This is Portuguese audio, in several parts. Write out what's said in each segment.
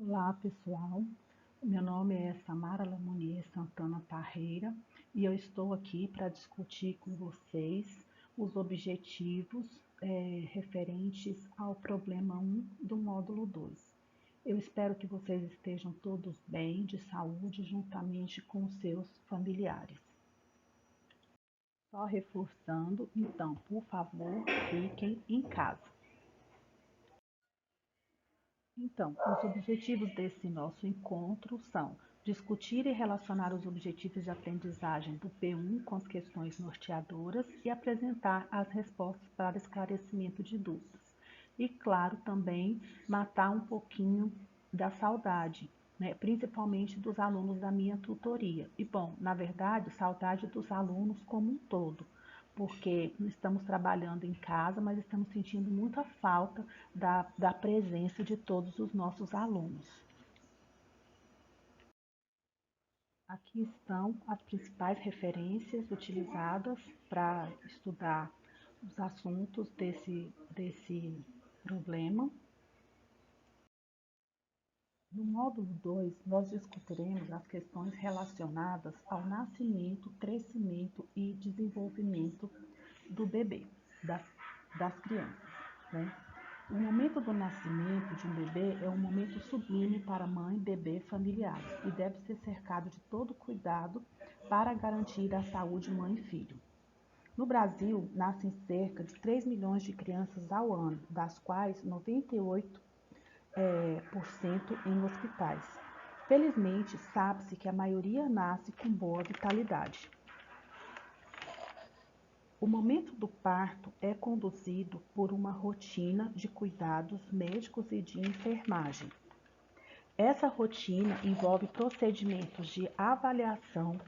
Olá, pessoal. Meu nome é Samara Lamonier Santana Parreira e eu estou aqui para discutir com vocês os objetivos referentes ao problema 1 do módulo 2. Eu espero que vocês estejam todos bem, de saúde, juntamente com os seus familiares. Só reforçando, então, por favor, fiquem em casa. Então, os objetivos desse nosso encontro são discutir e relacionar os objetivos de aprendizagem do P1 com as questões norteadoras e apresentar as respostas para esclarecimento de dúvidas. E, claro, também matar um pouquinho da saudade, né? Principalmente dos alunos da minha tutoria. E, bom, na verdade, saudade dos alunos como um todo, porque estamos trabalhando em casa, mas estamos sentindo muita falta da presença de todos os nossos alunos. Aqui estão as principais referências utilizadas para estudar os assuntos desse problema. No módulo 2, nós discutiremos as questões relacionadas ao nascimento, crescimento e desenvolvimento do bebê, das crianças, né? O momento do nascimento de um bebê é um momento sublime para mãe, bebê e familiares e deve ser cercado de todo cuidado para garantir a saúde mãe e filho. No Brasil, nascem cerca de 3 milhões de crianças ao ano, das quais 98% em hospitais. Felizmente, sabe-se que a maioria nasce com boa vitalidade. O momento do parto é conduzido por uma rotina de cuidados médicos e de enfermagem. Essa rotina envolve procedimentos de avaliação,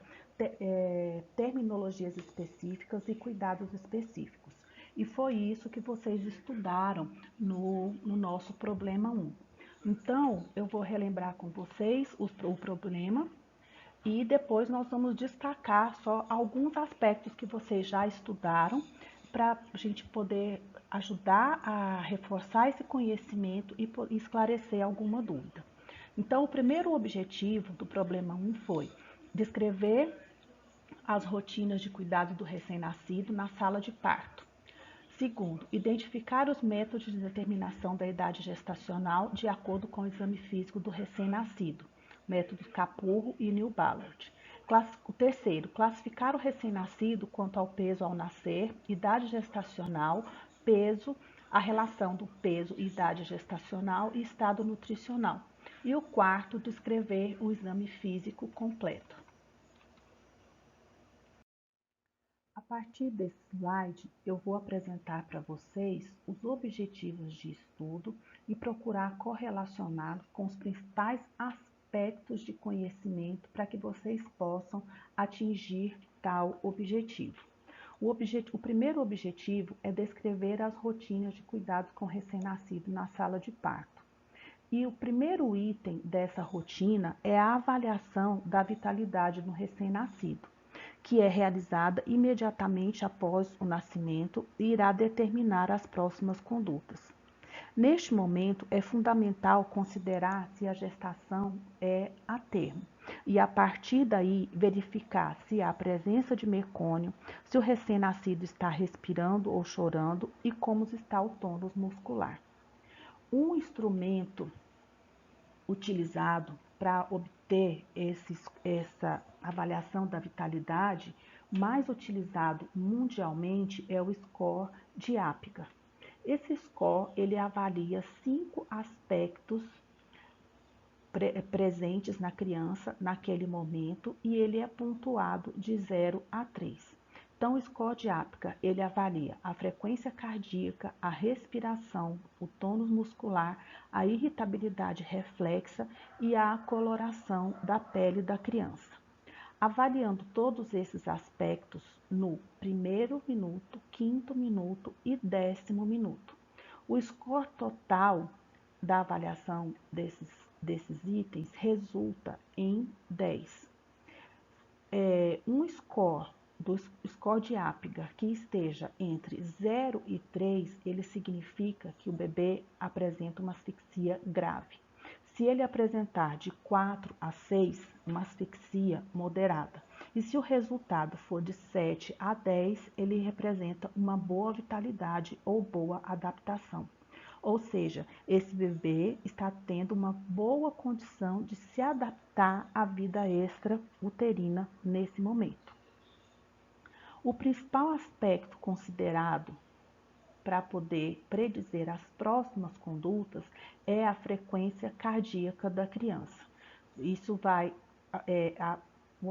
terminologias específicas e cuidados específicos. E foi isso que vocês estudaram no nosso problema 1. Então, eu vou relembrar com vocês o problema e depois nós vamos destacar só alguns aspectos que vocês já estudaram para a gente poder ajudar a reforçar esse conhecimento e esclarecer alguma dúvida. Então, o primeiro objetivo do problema 1 foi descrever as rotinas de cuidado do recém-nascido na sala de parto. Segundo, identificar os métodos de determinação da idade gestacional de acordo com o exame físico do recém-nascido, métodos Capurro e New-Ballard. O terceiro, classificar o recém-nascido quanto ao peso ao nascer, idade gestacional, peso, a relação do peso, idade gestacional e estado nutricional. E o quarto, descrever o exame físico completo. A partir desse slide, eu vou apresentar para vocês os objetivos de estudo e procurar correlacioná-los com os principais aspectos de conhecimento para que vocês possam atingir tal objetivo. O primeiro objetivo é descrever as rotinas de cuidados com recém-nascido na sala de parto. E o primeiro item dessa rotina é a avaliação da vitalidade no recém-nascido, que é realizada imediatamente após o nascimento e irá determinar as próximas condutas. Neste momento, é fundamental considerar se a gestação é a termo e, a partir daí, verificar se há presença de mecônio, se o recém-nascido está respirando ou chorando e como está o tônus muscular. Um instrumento utilizado para obter essa avaliação da vitalidade, mais utilizado mundialmente, é o score de Apgar. Esse score ele avalia 5 aspectos presentes na criança naquele momento e ele é pontuado de 0 a 3. Então, o score de Apgar, ele avalia a frequência cardíaca, a respiração, o tônus muscular, a irritabilidade reflexa e a coloração da pele da criança. Avaliando todos esses aspectos no primeiro minuto, quinto minuto e 10º minuto. O score total da avaliação desses itens resulta em 10. Um score do score de Apgar que esteja entre 0 e 3, ele significa que o bebê apresenta uma asfixia grave. Se ele apresentar de 4 a 6, uma asfixia moderada. E se o resultado for de 7 a 10, ele representa uma boa vitalidade ou boa adaptação. Ou seja, esse bebê está tendo uma boa condição de se adaptar à vida extrauterina nesse momento. O principal aspecto considerado para poder predizer as próximas condutas é a frequência cardíaca da criança. Isso vai, a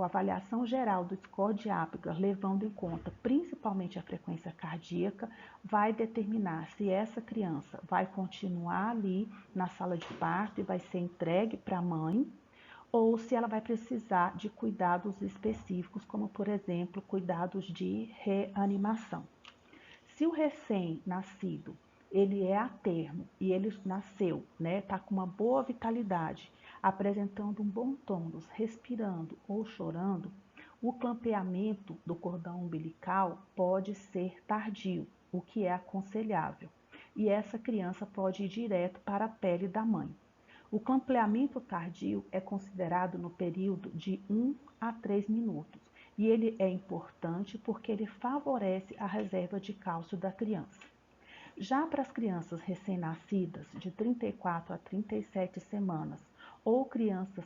avaliação geral do score de Apgar, levando em conta principalmente a frequência cardíaca, vai determinar se essa criança vai continuar ali na sala de parto e vai ser entregue para a mãe, ou se ela vai precisar de cuidados específicos, como por exemplo, cuidados de reanimação. Se o recém-nascido ele é a termo e ele nasceu, tá com uma boa vitalidade, apresentando um bom tônus, respirando ou chorando, o clampeamento do cordão umbilical pode ser tardio, o que é aconselhável, e essa criança pode ir direto para a pele da mãe. O clampeamento tardio é considerado no período de 1 a 3 minutos, e ele é importante porque ele favorece a reserva de cálcio da criança. Já para as crianças recém-nascidas de 34 a 37 semanas ou crianças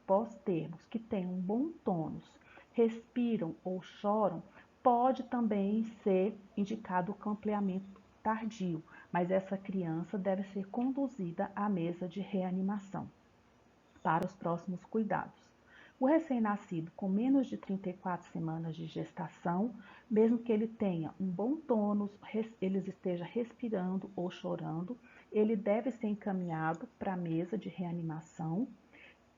pós-termos que têm um bom tônus, respiram ou choram, pode também ser indicado o clampeamento tardio, mas essa criança deve ser conduzida à mesa de reanimação para os próximos cuidados. O recém-nascido com menos de 34 semanas de gestação, mesmo que ele tenha um bom tônus, ele esteja respirando ou chorando, ele deve ser encaminhado para a mesa de reanimação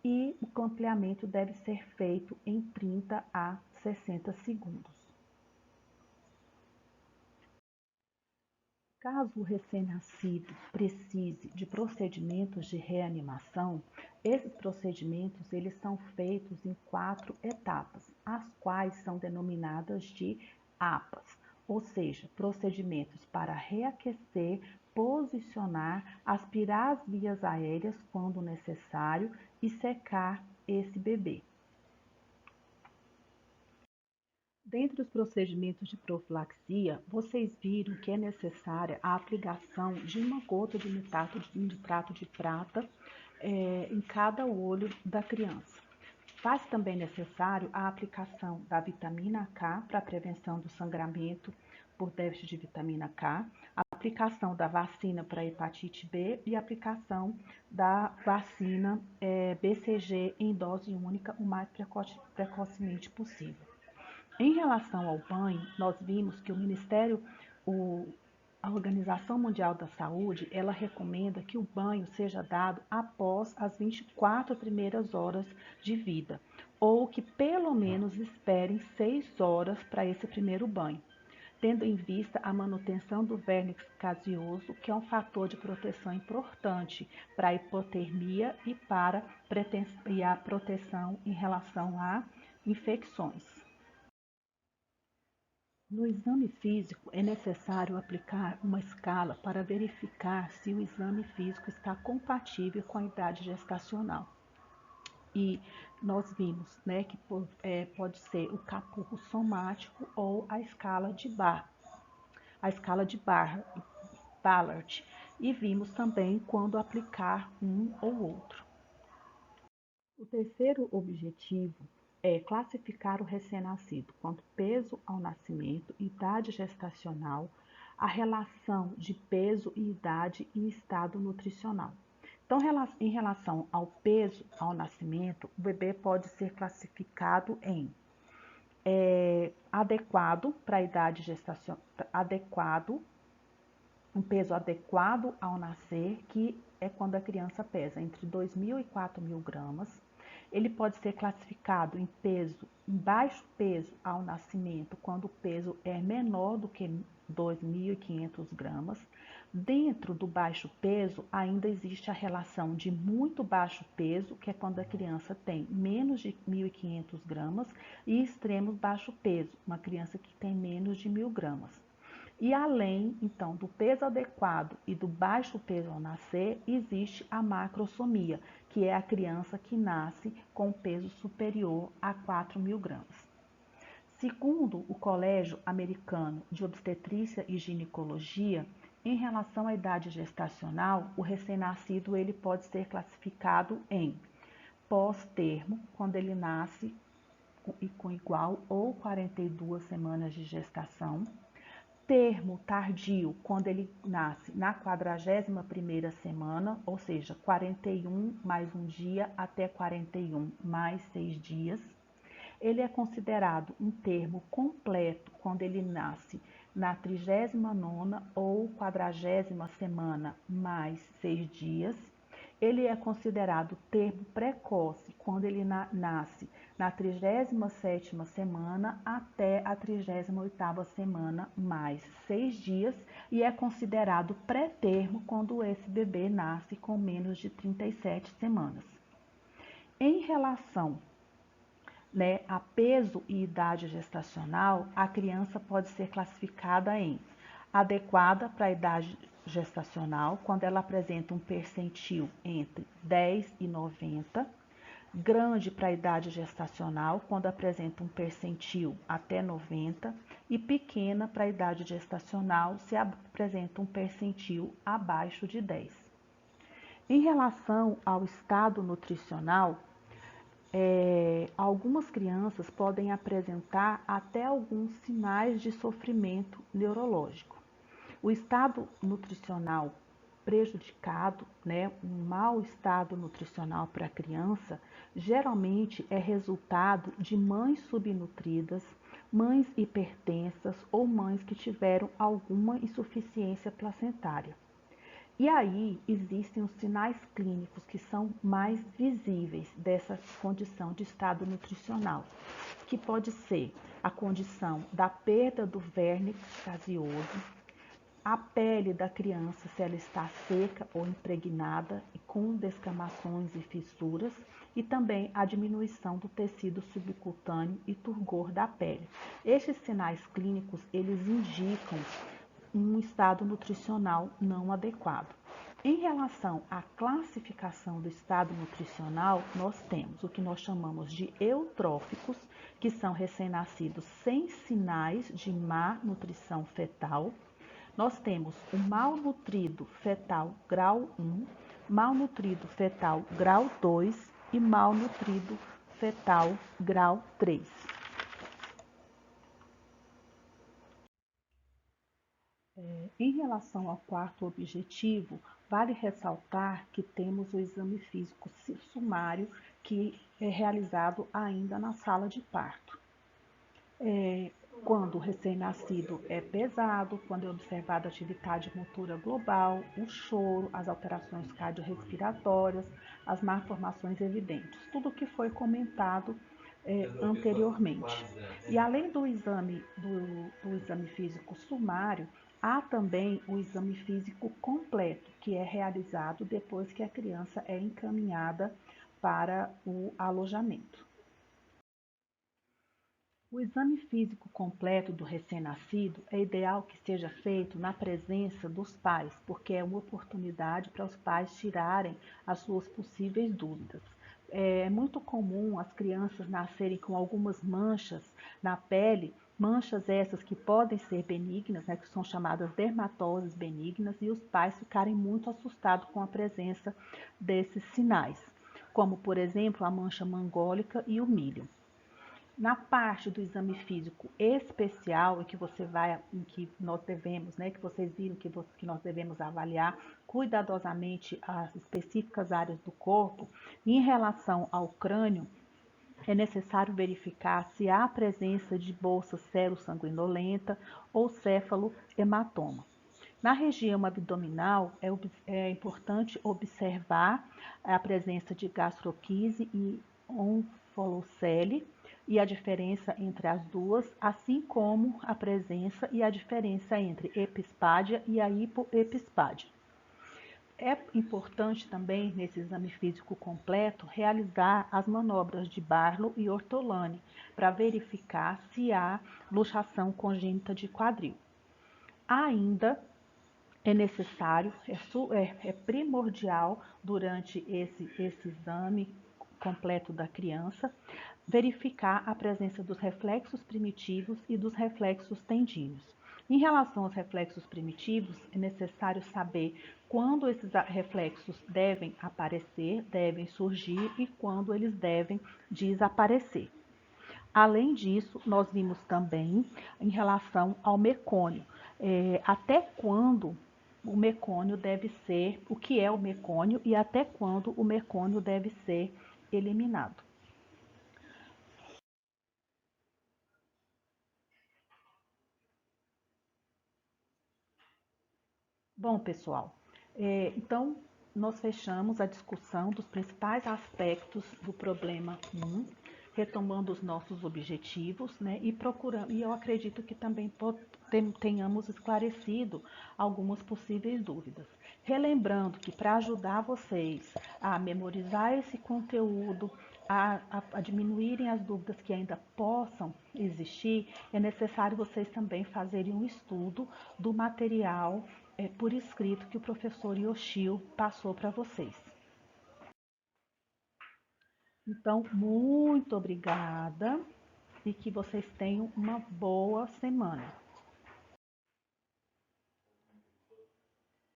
e o clampeamento deve ser feito em 30 a 60 segundos. Caso o recém-nascido precise de procedimentos de reanimação, esses procedimentos eles são feitos em 4 etapas, as quais são denominadas de APAs, ou seja, procedimentos para reaquecer, posicionar, aspirar as vias aéreas quando necessário e secar esse bebê. Dentre os procedimentos de profilaxia, vocês viram que é necessária a aplicação de uma gota de nitrato de prata em cada olho da criança. Faz também necessário a aplicação da vitamina K para a prevenção do sangramento por déficit de vitamina K, a aplicação da vacina para hepatite B e a aplicação da vacina BCG em dose única o mais precocemente possível. Em relação ao banho, nós vimos que a Organização Mundial da Saúde, ela recomenda que o banho seja dado após as 24 primeiras horas de vida, ou que pelo menos esperem 6 horas para esse primeiro banho, tendo em vista a manutenção do vernix caseoso, que é um fator de proteção importante para a hipotermia e para a proteção em relação a infecções. No exame físico, é necessário aplicar uma escala para verificar se o exame físico está compatível com a idade gestacional. E nós vimos, que pode ser o Capurro somático ou a escala de Ballard. E vimos também quando aplicar um ou outro. O terceiro objetivo é classificar o recém-nascido quanto peso ao nascimento, idade gestacional, a relação de peso e idade e estado nutricional. Então, em relação ao peso ao nascimento, o bebê pode ser classificado em adequado para a idade gestacional, um peso adequado ao nascer, que é quando a criança pesa entre 2.000 e 4.000 gramas. Ele pode ser classificado em baixo peso ao nascimento, quando o peso é menor do que 2.500 gramas. Dentro do baixo peso, ainda existe a relação de muito baixo peso, que é quando a criança tem menos de 1.500 gramas, e extremo baixo peso, uma criança que tem menos de 1.000 gramas. E além, então, do peso adequado e do baixo peso ao nascer, existe a macrosomia, que é a criança que nasce com peso superior a 4.000 gramas. Segundo o Colégio Americano de Obstetrícia e Ginecologia, em relação à idade gestacional, o recém-nascido ele pode ser classificado em pós-termo, quando ele nasce com igual ou 42 semanas de gestação; termo tardio, quando ele nasce na 41ª semana, ou seja, 41 mais um dia até 41 mais 6 dias. Ele é considerado um termo completo quando ele nasce na 39ª ou 40ª semana mais 6 dias. Ele é considerado termo precoce quando ele nasce na 37ª semana até a 38ª semana mais 6 dias e é considerado pré-termo quando esse bebê nasce com menos de 37 semanas. Em relação a peso e idade gestacional, a criança pode ser classificada em adequada para a idade gestacional, quando ela apresenta um percentil entre 10 e 90, grande para a idade gestacional, quando apresenta um percentil até 90, e pequena para a idade gestacional, se apresenta um percentil abaixo de 10. Em relação ao estado nutricional, algumas crianças podem apresentar até alguns sinais de sofrimento neurológico. O estado nutricional prejudicado, um mau estado nutricional para a criança, geralmente é resultado de mães subnutridas, mães hipertensas ou mães que tiveram alguma insuficiência placentária. E aí existem os sinais clínicos que são mais visíveis dessa condição de estado nutricional, que pode ser a condição da perda do verme gaseoso, a pele da criança, se ela está seca ou impregnada e com descamações e fissuras, e também a diminuição do tecido subcutâneo e turgor da pele. Estes sinais clínicos, eles indicam um estado nutricional não adequado. Em relação à classificação do estado nutricional, nós temos o que nós chamamos de eutróficos, que são recém-nascidos sem sinais de má nutrição fetal. Nós temos o malnutrido fetal grau 1, malnutrido fetal grau 2 e malnutrido fetal grau 3. Em relação ao quarto objetivo, vale ressaltar que temos o exame físico sumário, que é realizado ainda na sala de parto. Quando o recém-nascido é pesado, quando é observada a atividade motora global, o choro, as alterações cardiorrespiratórias, as malformações evidentes, tudo o que foi comentado anteriormente. E além do exame físico sumário, há também o exame físico completo, que é realizado depois que a criança é encaminhada para o alojamento. O exame físico completo do recém-nascido é ideal que seja feito na presença dos pais, porque é uma oportunidade para os pais tirarem as suas possíveis dúvidas. É muito comum as crianças nascerem com algumas manchas na pele, manchas essas que podem ser benignas, que são chamadas dermatoses benignas, e os pais ficarem muito assustados com a presença desses sinais, como, por exemplo, a mancha mangólica e o milho. Na parte do exame físico especial, em que nós devemos, que vocês viram que nós devemos avaliar cuidadosamente as específicas áreas do corpo, em relação ao crânio, é necessário verificar se há presença de bolsa serossanguinolenta ou céfalo-hematoma. Na região abdominal, é importante observar a presença de gastroquise e onfolocele e a diferença entre as duas, assim como a presença e a diferença entre epispádia e a hipoepispádia. É importante também, nesse exame físico completo, realizar as manobras de Barlow e Ortolani para verificar se há luxação congênita de quadril. ainda é necessário, é primordial durante esse exame completo da criança, verificar a presença dos reflexos primitivos e dos reflexos tendíneos. Em relação aos reflexos primitivos, é necessário saber quando esses reflexos devem aparecer, devem surgir e quando eles devem desaparecer. Além disso, nós vimos também em relação ao mecônio, até quando o mecônio deve ser, o que é o mecônio e até quando o mecônio deve ser eliminado. Bom, pessoal, então nós fechamos a discussão dos principais aspectos do problema 1, retomando os nossos objetivos, né, e procurando, e eu acredito que também tenhamos esclarecido algumas possíveis dúvidas. Relembrando que para ajudar vocês a memorizar esse conteúdo, a diminuírem as dúvidas que ainda possam existir, é necessário vocês também fazerem um estudo do material por escrito que o professor Yoshio passou para vocês. Então, muito obrigada e que vocês tenham uma boa semana.